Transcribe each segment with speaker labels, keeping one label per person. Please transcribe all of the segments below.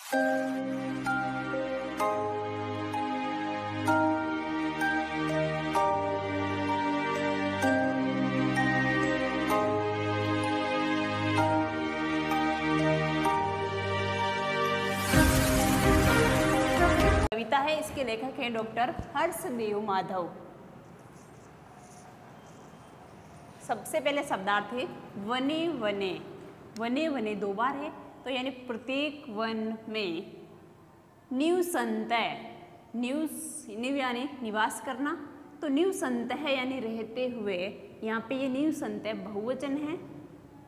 Speaker 1: कविता है, इसके लेखक हैं डॉक्टर हर्षदेव माधव। सबसे पहले शब्दार्थ है वने वने। वने वने दो बार है, तो यानी प्रत्येक वन में। निवसंतय, निव यानी निवास करना, तो निवसंतय यानी रहते हुए। यहाँ पे ये निवसंतय बहुवचन है।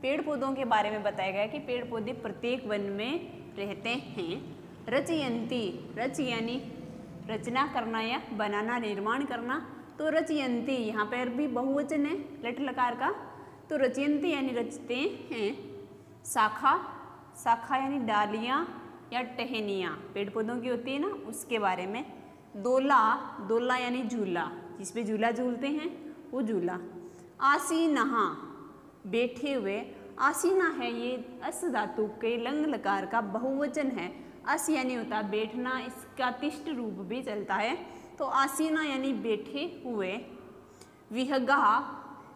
Speaker 1: पेड़ पौधों के बारे में बताया गया कि पेड़ पौधे प्रत्येक वन में रहते हैं। रचयंती, रच यानी रचना करना या बनाना, निर्माण करना, तो रचयंती यहाँ पर भी बहुवचन है लट लकार का, तो रचयंती यानी रचते हैं। शाखा, शाखा यानी डालियाँ या टहनियाँ पेड़ पौधों की होती है ना, उसके बारे में। दोला, दोला यानी झूला, जिस पे झूला झूलते हैं वो झूला। आसीनहा, बैठे हुए। आसीना है ये अस धातु के लंग लकार का बहुवचन है। अस यानी होता है बैठना, इसका तिष्ठ रूप भी चलता है, तो आसीना यानी बैठे हुए। विहगा,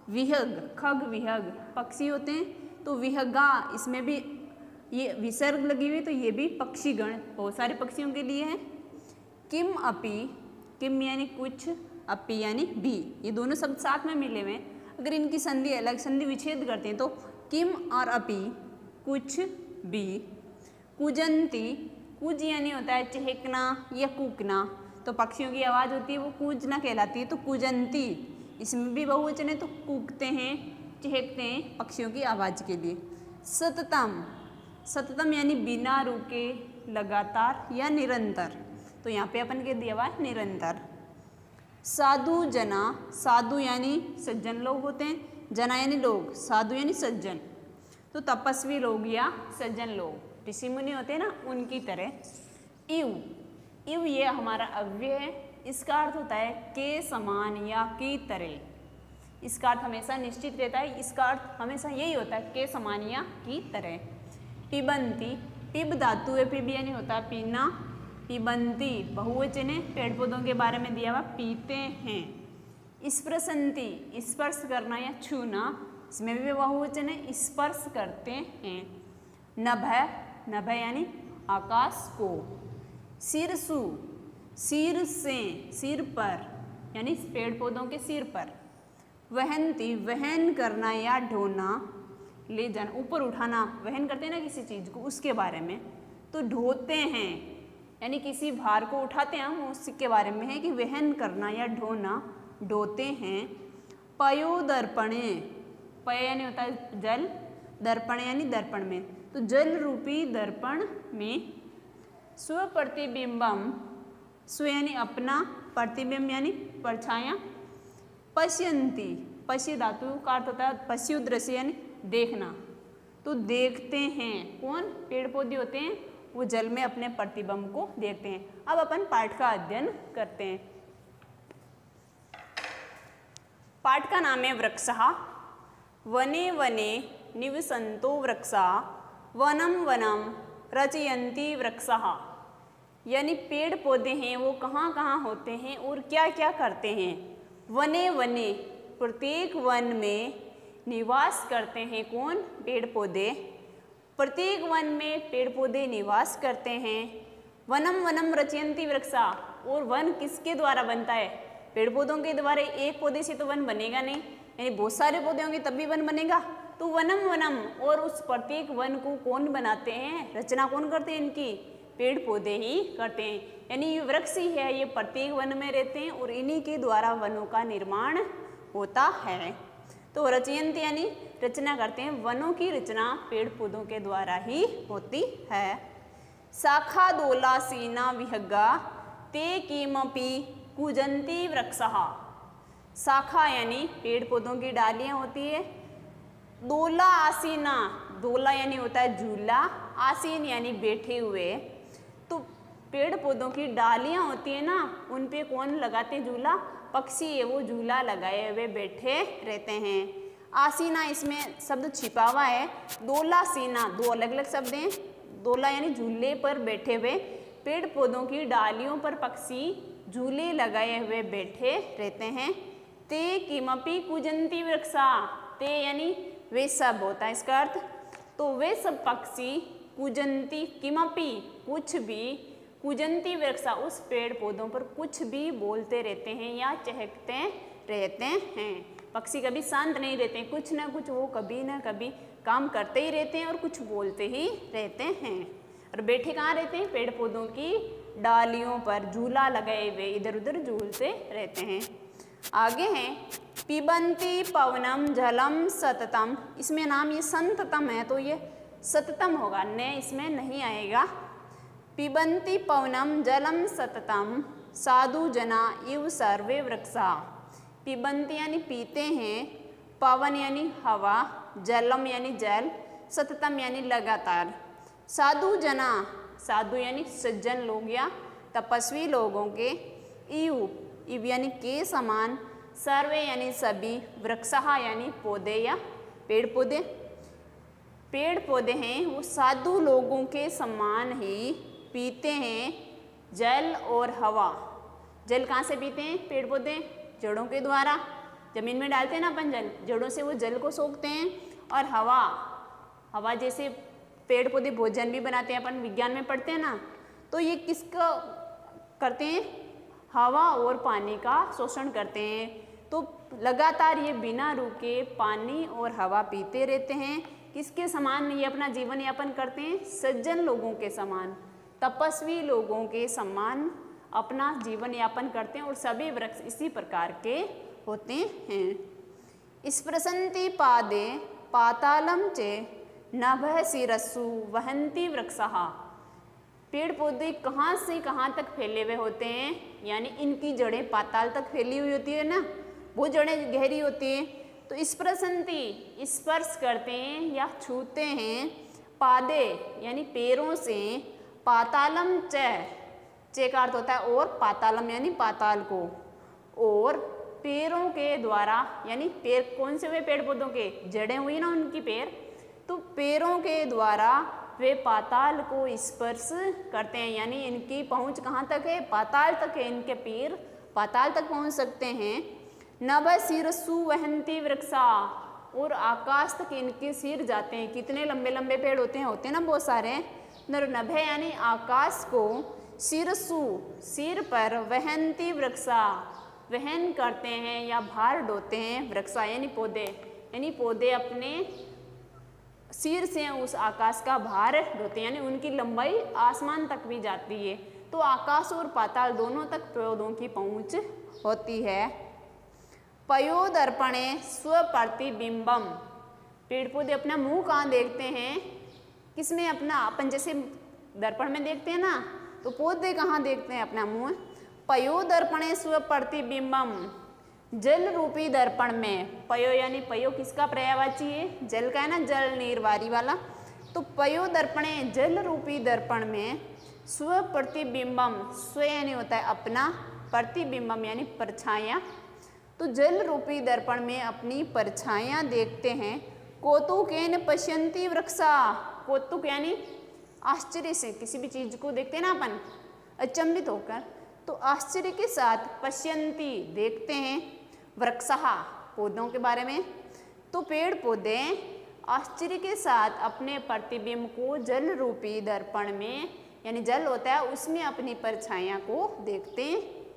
Speaker 1: विहग, खग विहग पक्षी होते हैं, तो विहगा इसमें भी ये विसर्ग लगी हुई, तो ये भी पक्षीगण बहुत सारे पक्षियों के लिए है। किम अपि, किम यानी कुछ, अपि यानी भी, ये दोनों शब्द साथ में मिले हुए। अगर इनकी संधि अलग, संधि विच्छेद करते हैं तो किम और अपि, कुछ भी। कूजंती, कूज यानी होता है चहकना या कूकना, तो पक्षियों की आवाज़ होती है वो कूजना कहलाती है, तो कूजंती इसमें भी बहुवचन है, तो कूकते हैं, चहकते हैं पक्षियों की आवाज़ के लिए। सततम, सततम यानी बिना रुके, लगातार या निरंतर, तो यहाँ पे अपन के दिया हुआ है निरंतर। साधु जना, साधु यानी सज्जन लोग होते हैं, जना यानी लोग, साधु यानी सज्जन, तो तपस्वी लोग या सज्जन लोग, ऋषि मुनि होते हैं ना, उनकी तरह। इव, इव ये हमारा अव्यय है, इसका अर्थ होता है के समान या की तरह। इसका अर्थ हमेशा निश्चित रहता है, इसका अर्थ हमेशा यही होता है के समान या की तरह। पिबंती, पिब धातु है, पिब यानी होता है पीना। पिबंती बहुवचन है, पेड़ पौधों के बारे में दिया हुआ, पीते हैं। स्पर्शंती, स्पर्श करना या छूना, इसमें भी बहुवचन है, स्पर्श करते हैं। नभः, नभः यानी आकाश को। सिरसु, सिर से, सिर पर यानी पेड़ पौधों के सिर पर। वहंती, वहन करना या ढोना, ले जाना, ऊपर उठाना, वहन करते हैं ना किसी चीज़ को, उसके बारे में। तो ढोते हैं यानी किसी भार को उठाते हैं हम, उसके बारे में है कि वहन करना या ढोना, ढोते हैं। पयोदर्पणे, पय यानी होता है जल, दर्पण यानी दर्पण में, तो जल रूपी दर्पण में। स्वप्रतिबिंबम, स्व यानी अपना, प्रतिबिंब यानी परछाया। पश्यंती, पश्य धातु का अर्थ होता है पश्यु दृश्य यानी देखना, तो देखते हैं। कौन? पेड़ पौधे होते हैं, वो जल में अपने प्रतिबिंब को देखते हैं। अब अपन पाठ का अध्ययन करते हैं। पाठ का नाम है वृक्षः। वने वने निवसन्तो वृक्षा, वनम वनम रचयन्ति वृक्षः। यानी पेड़ पौधे हैं वो कहाँ कहाँ होते हैं और क्या क्या करते हैं। वने वने प्रत्येक वन में निवास करते हैं। कौन? पेड़ पौधे। प्रत्येक वन में पेड़ पौधे निवास करते हैं। वनम वनम रचयन्ति वृक्षा, और वन किसके द्वारा बनता है? पेड़ पौधों के द्वारा। एक पौधे से तो वन बनेगा नहीं, यानी बहुत सारे पौधे होंगे तभी वन बनेगा। तो वनम वनम, और उस प्रत्येक वन को कौन बनाते हैं? रचना कौन करते हैं इनकी? पेड़ पौधे ही करते हैं। यानी ये वृक्ष ही है, ये प्रत्येक वन में रहते हैं और इन्हीं के द्वारा वनों का निर्माण होता है। तो रचयन्ति यानी रचना करते हैं। वनों की रचना पेड़ पौधों के द्वारा ही होती है। शाखा दोला सीना विहगा ते किमपि कूजन्ति वृक्षः। शाखा यानी पेड़ पौधों की डालियां होती है। दोला आसीना, दोला यानी होता है झूला, आसीन यानी बैठे हुए। तो पेड़ पौधों की डालियां होती है ना, उन पे कौन लगाते हैं झूला? पक्षी है, वो झूला लगाए हुए बैठे रहते हैं। आसीना इसमें शब्द छिपा हुआ है। दोला सीना, दो अलग अलग शब्द हैं। दोला यानी झूले पर बैठे हुए, पेड़ पौधों की डालियों पर पक्षी झूले लगाए हुए बैठे रहते हैं। ते किमपि कूजन्ति वृक्षा, ते यानी वे सब होता है इसका अर्थ। तो वे सब पक्षी कूजन्ति किमपि कुछ भी, कूजन्ति वृक्षा उस पेड़ पौधों पर कुछ भी बोलते रहते हैं या चहकते रहते हैं। पक्षी कभी शांत नहीं रहते हैं, कुछ ना कुछ वो कभी ना कभी काम करते ही रहते हैं और कुछ बोलते ही रहते हैं। और बैठे कहाँ रहते हैं? पेड़ पौधों की डालियों पर झूला लगाए हुए इधर उधर झूलते रहते हैं। आगे हैं पिबन्ति पवनम जलम सततम, इसमें नाम ये संततम है तो ये सततम होगा, न इसमें नहीं आएगा। पिबन्ति पवनम जलम सततम साधु जना इव सर्वे वृक्षा। पिबन्ति यानी पीते हैं, पवन यानी हवा, जलम यानी जल, सततम यानी लगातार। साधु जना, साधु यानी सज्जन लोग या तपस्वी लोगों के, इव यानी के समान, सर्वे यानी सभी, वृक्षः यानी पौधे या पेड़ पौधे। पेड़ पौधे हैं वो साधु लोगों के समान ही पीते हैं जल और हवा। जल कहाँ से पीते हैं पेड़ पौधे? जड़ों के द्वारा, जमीन में डालते हैं ना अपन जल, जड़ों से वो जल को सोखते हैं। और हवा, हवा जैसे पेड़ पौधे भोजन भी बनाते हैं, अपन विज्ञान में पढ़ते हैं ना, तो ये किसका करते हैं? हवा और पानी का शोषण करते हैं। तो लगातार ये बिना रुके पानी और हवा पीते रहते हैं। किसके समान ये अपना जीवन यापन करते हैं? सज्जन लोगों के समान, तपस्वी लोगों के समान अपना जीवन यापन करते हैं। और सभी वृक्ष इसी प्रकार के होते हैं। स्पृशन्ति पादे पातालम चे नभः शिरस्सु वहन्ति वृक्षः। पेड़ पौधे कहाँ से कहाँ तक फैले हुए होते हैं, यानी इनकी जड़ें पाताल तक फैली हुई होती है ना, वो जड़ें गहरी होती हैं। तो स्पृशन्ति स्पर्श करते हैं या छूते हैं, पादे यानी पैरों से, पातालम चे का अर्थ होता है और, पातालम यानी पाताल को, और पैरों के द्वारा, यानी पैर कौन से हुए पेड़ पौधों के? जड़ें हुई ना उनकी पैर, तो पैरों के द्वारा वे पाताल को स्पर्श करते हैं। यानी इनकी पहुंच कहाँ तक है? पाताल तक है, इनके पैर पाताल तक पहुंच सकते हैं। नभ शिरस्सु वहन्ति वृक्षा, और आकाश तक इनके सिर जाते हैं। कितने लंबे लंबे पेड़ होते हैं ना बहुत सारे। नभ यानी आकाश को, शिरस्सु सिर पर, वहन्ति वृक्षा वहन करते हैं या भार ढोते हैं, वृक्षा यानी पौधे, यानी पौधे अपने सिर से उस आकाश का भार ढोते हैं, यानी उनकी लंबाई आसमान तक भी जाती है। तो आकाश और पाताल दोनों तक पौधों की पहुंच होती है। पयोदर्पणे स्वप्रतिबिंबम, पेड़ पौधे अपना मुंह कहाँ देखते हैं? किसमें? अपना, अपन जैसे दर्पण में देखते हैं ना, तो पौधे कहाँ देखते हैं अपना मुंह? पयोदर्पणे स्वप्रतिबिंबम, जल रूपी दर्पण में। पयो यानी पयो किसका पर्यायवाची है? जल का है ना, जल निर्वारी वाला। तो पयो दर्पणे जल रूपी दर्पण में, स्वप्रतिबिंबम, स्व यानी होता है अपना, प्रतिबिंबम यानी परछाया। तो जल रूपी दर्पण में अपनी परछायां देखते हैं। कौतुकेन पश्यन्ति वृक्षा, कौतुक यानी आश्चर्य से, किसी भी चीज को देखते हैं ना अपन अचंभित होकर, तो आश्चर्य के साथ पश्यन्ति देखते हैं, वृक्षः पौधों के बारे में। तो पेड़ पौधे आश्चर्य के साथ अपने प्रतिबिंब को जल रूपी दर्पण में, यानी जल होता है उसमें अपनी परछाइयाँ को देखते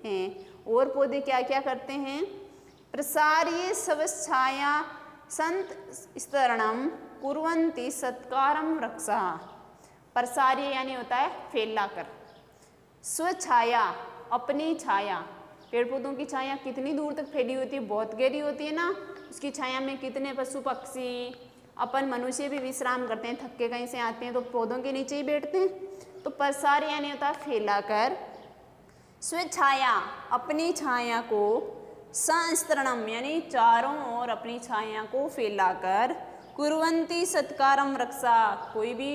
Speaker 1: हैं। और पौधे क्या क्या करते हैं? प्रसार्य स्वच्छाया संत स्तरणम कुर्वन्ति सत्कारम वृक्षः। प्रसार्य यानी होता है फैलाकर, स्वछाया अपनी छाया, पेड़ पौधों की छाया कितनी दूर तक फैली होती है? बहुत गहरी होती है ना। उसकी छाया में कितने पशु पक्षी, अपन मनुष्य भी विश्राम करते हैं, थक के कहीं से आते हैं तो पौधों के नीचे ही बैठते हैं। तो प्रसार्य यानी होता है फैलाकर, स्वछाया अपनी छाया को, संस्तरणम यानी चारों ओर अपनी छाया को फैलाकर, कुर्वन्ति सत्कारम वृक्षा, कोई भी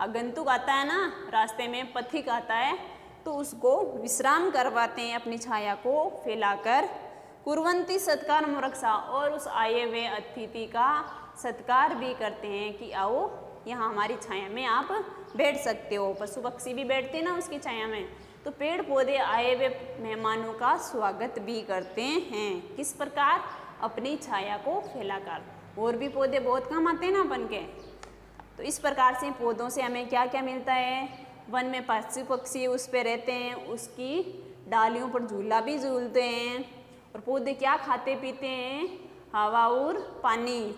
Speaker 1: आगंतुक आता है ना रास्ते में, पथिक आता है तो उसको विश्राम करवाते हैं अपनी छाया को फैलाकर। कुर्वन्ति सत्कारम वृक्षा, और उस आए हुए अतिथि का सत्कार भी करते हैं कि आओ यहाँ हमारी छाया में आप बैठ सकते हो। पशु पक्षी भी बैठते हैं ना उसकी छाया में। तो पेड़ पौधे आए हुए मेहमानों का स्वागत भी करते हैं। किस प्रकार? अपनी छाया को फैलाकर। और भी पौधे बहुत काम आते हैं ना अपन के। तो इस प्रकार से पौधों से हमें क्या क्या मिलता है? वन में पशु पक्षी उस पे रहते हैं, उसकी डालियों पर झूला भी झूलते हैं। और पौधे क्या खाते पीते हैं? हवा और पानी।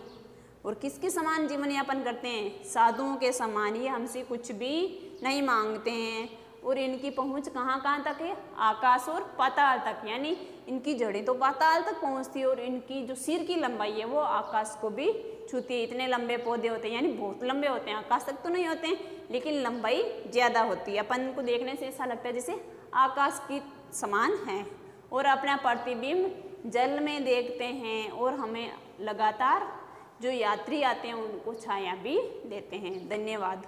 Speaker 1: और किसके समान जीवन यापन करते हैं? साधुओं के समान। ये हमसे कुछ भी नहीं मांगते हैं। और इनकी पहुंच कहाँ कहाँ तक है? आकाश और पाताल तक। यानी इनकी जड़ें तो पाताल तक पहुंचती है और इनकी जो सिर की लंबाई है वो आकाश को भी छूती है। इतने लंबे पौधे होते हैं, यानी बहुत लंबे होते हैं। आकाश तक तो नहीं होते हैं, लेकिन लंबाई ज़्यादा होती है। अपन को देखने से ऐसा लगता है जैसे आकाश की समान है। और अपना प्रतिबिंब जल में देखते हैं। और हमें लगातार जो यात्री आते हैं उनको छाया भी देते हैं। धन्यवाद।